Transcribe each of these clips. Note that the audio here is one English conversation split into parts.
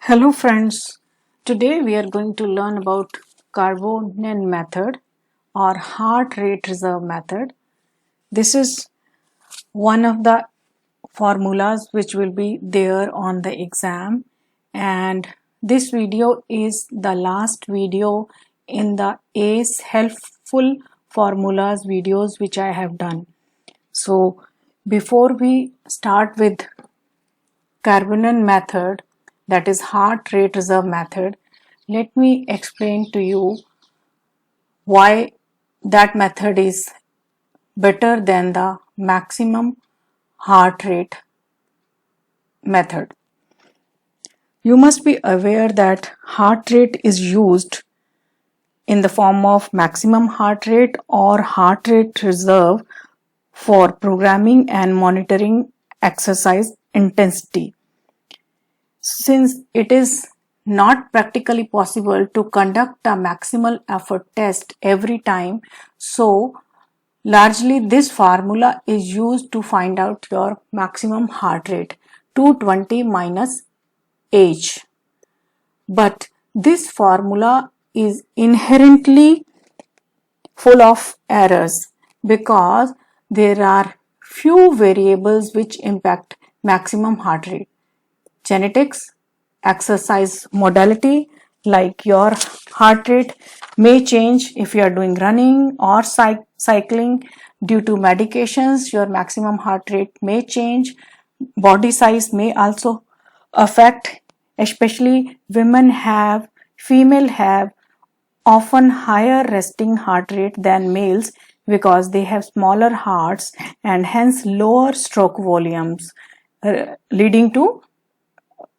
Hello friends, today we are going to learn about Karvonen method or heart rate reserve method. This is one of the formulas which will be there on the exam, and this video is the last video in the ACE helpful formulas videos which I have done. So before we start with Karvonen method, that is heart rate reserve method, let me explain to you why that method is better than the maximum heart rate method. You must be aware that heart rate is used in the form of maximum heart rate or heart rate reserve for programming and monitoring exercise intensity. Since it is not practically possible to conduct a maximal effort test every time, so largely this formula is used to find out your maximum heart rate, 220 minus age. But this formula is inherently full of errors because there are few variables which impact maximum heart rate. Genetics, exercise modality, like your heart rate may change if you are doing running or cycling. Due to medications, your maximum heart rate may change. Body size may also affect, especially female have often higher resting heart rate than males because they have smaller hearts and hence lower stroke volumes, leading to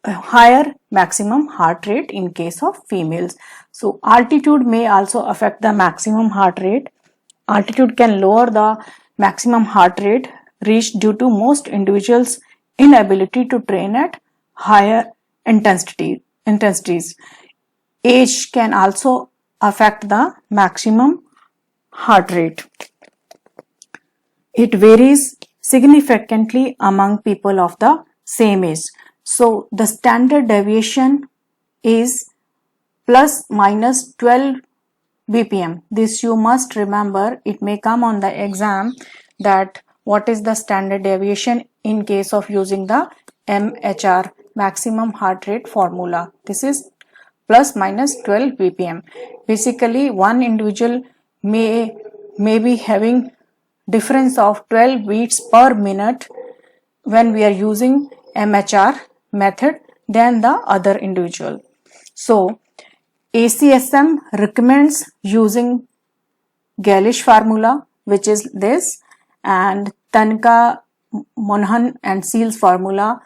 a higher maximum heart rate in case of females. So altitude may also affect the maximum heart rate. Altitude can lower the maximum heart rate reached due to most individuals' inability to train at higher intensities. Age can also affect the maximum heart rate. It varies significantly among people of the same age. So the standard deviation is plus minus 12 BPM. This you must remember. It may come on the exam that what is the standard deviation in case of using the MHR, maximum heart rate formula. This is plus minus 12 BPM. Basically, one individual may be having difference of 12 beats per minute when we are using MHR method than the other individual. So ACSM recommends using Galish formula, which is this, and Tanka, Monahan and Seals formula,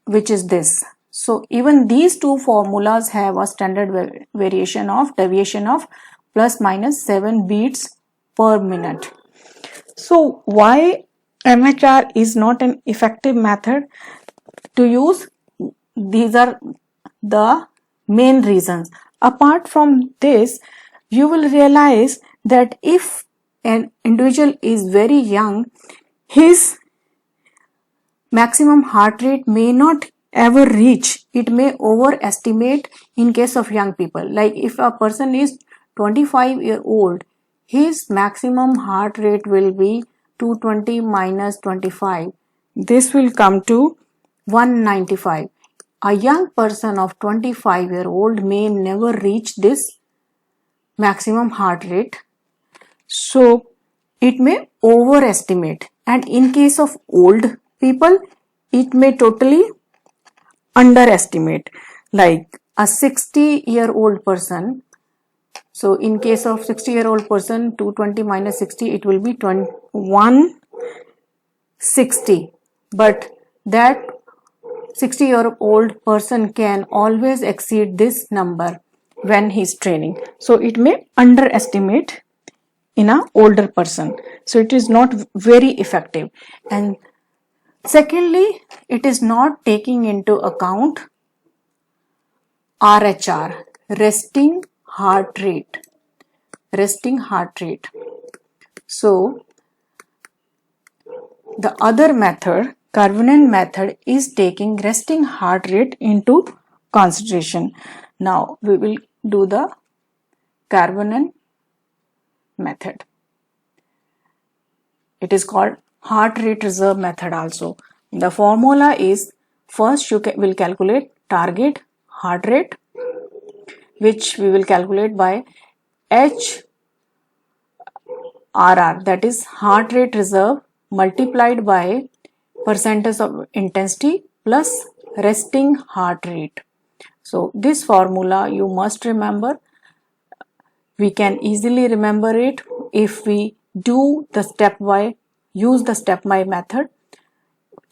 which is this. So even these two formulas have a standard variation of deviation of plus minus 7 beats per minute. So why MHR is not an effective method to use? These are the main reasons. Apart from this, you will realize that if an individual is very young, his maximum heart rate may not ever reach. It may overestimate in case of young people. Like if a person is 25-year-old, his maximum heart rate will be 220 minus 25. This will come to 195. A young person of 25-year-old may never reach this maximum heart rate. So it may overestimate, and in case of old people, it may totally underestimate. Like a 60-year-old person, so in case of 60-year-old person, 220 minus 60, it will be 160. But that 60-year-old person can always exceed this number when he is training. So it may underestimate in an older person. So it is not very effective. And secondly, it is not taking into account RHR, resting heart rate. Resting heart rate. So the other method, Karvonen method, is taking resting heart rate into concentration. Now we will do the Karvonen method. It is called heart rate reserve method also. The formula is, first you will calculate target heart rate, which we will calculate by HRR, that is heart rate reserve multiplied by percentage of intensity plus resting heart rate. So this formula you must remember. We can easily remember it if we use the stepwise method.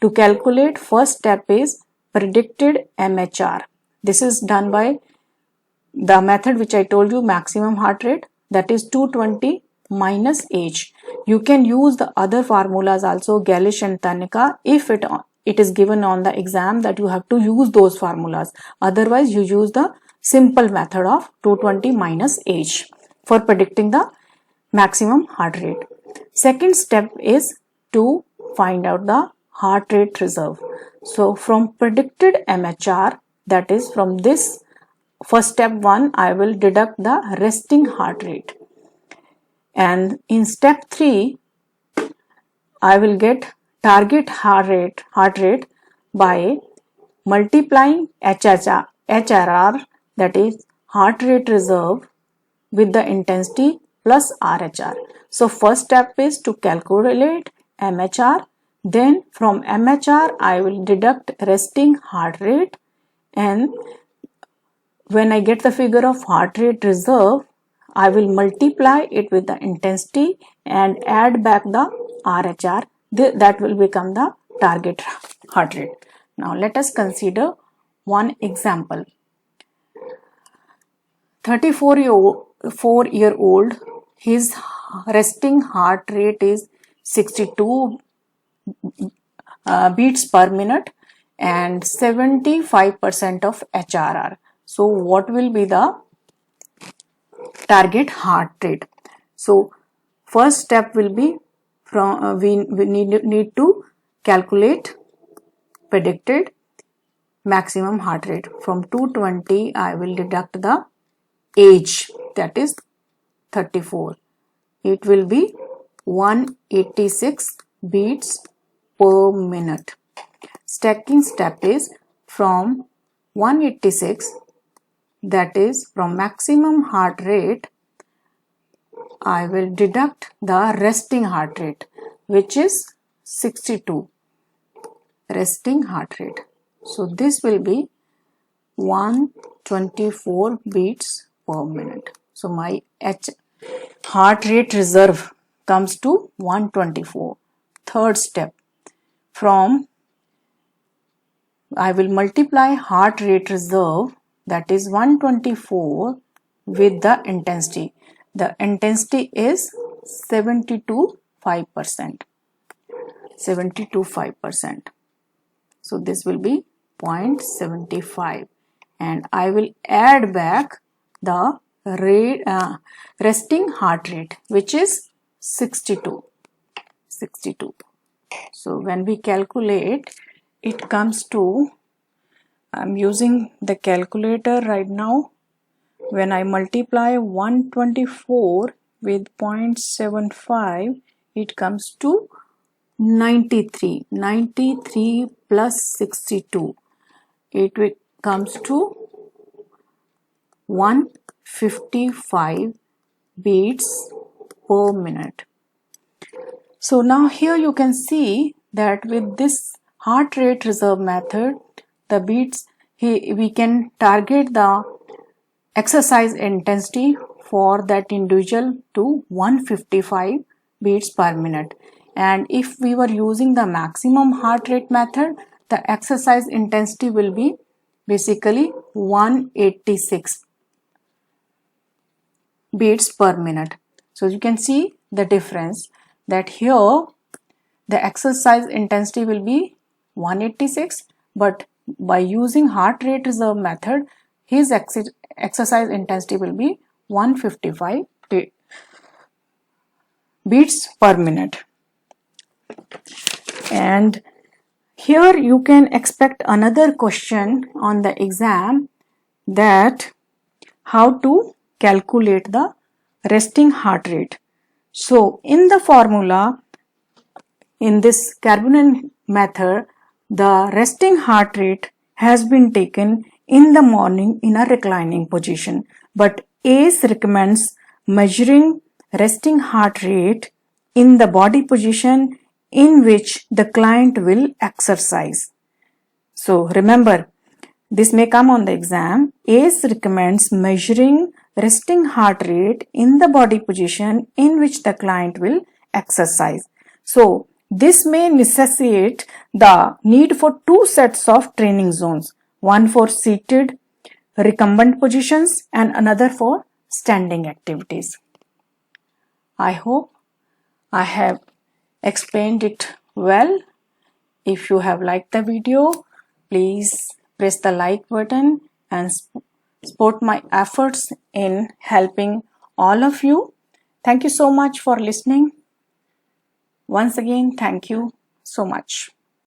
To calculate, first step is predicted MHR. This is done by the method which I told you, maximum heart rate, that is 220 minus age. You can use the other formulas also, Galish and Tanika, if it is given on the exam that you have to use those formulas. Otherwise you use the simple method of 220 minus age for predicting the maximum heart rate. Second step is to find out the heart rate reserve. So from predicted MHR, that is from this first step 1, I will deduct the resting heart rate. And in step 3, I will get target heart rate by multiplying HRR, that is heart rate reserve, with the intensity plus RHR. So first step is to calculate MHR. Then from MHR I will deduct resting heart rate, and when I get the figure of heart rate reserve, I will multiply it with the intensity and add back the RHR. That will become the target heart rate. Now let us consider one example. 34-year-old, his resting heart rate is 62 beats per minute and 75% of HRR. So what will be the target heart rate? So first step will be from we need to calculate predicted maximum heart rate. From 220 I will deduct the age, that is 34. It will be 186 beats per minute. Second step is from 186, that is from maximum heart rate, I will deduct the resting heart rate, which is 62 resting heart rate. So this will be 124 beats per minute. So my heart rate reserve comes to 124. Third step, from I will multiply heart rate reserve, that is 124, with the intensity. The intensity is 72.5%. 72.5%. So this will be 0.75, and I will add back the resting heart rate, which is 62. So when we calculate, it comes to, I'm using the calculator right now. When I multiply 124 with 0.75, it comes to 93. 93 plus 62. It comes to 155 beats per minute. So now here you can see that with this heart rate reserve method, the beats, we can target the exercise intensity for that individual to 155 beats per minute. And if we were using the maximum heart rate method, the exercise intensity will be basically 186 beats per minute. So you can see the difference, that here the exercise intensity will be 186, but by using heart rate reserve method, his exercise intensity will be 155 beats per minute. And here you can expect another question on the exam, that how to calculate the resting heart rate. So in the formula, in this Karbonen method, the resting heart rate has been taken in the morning in a reclining position, but ACE recommends measuring resting heart rate in the body position in which the client will exercise. So remember, this may come on the exam. ACE recommends measuring resting heart rate in the body position in which the client will exercise. So this may necessitate the need for two sets of training zones, one for seated recumbent positions and another for standing activities. I hope I have explained it well. If you have liked the video, please press the like button and support my efforts in helping all of you. Thank you so much for listening. Once again, thank you so much.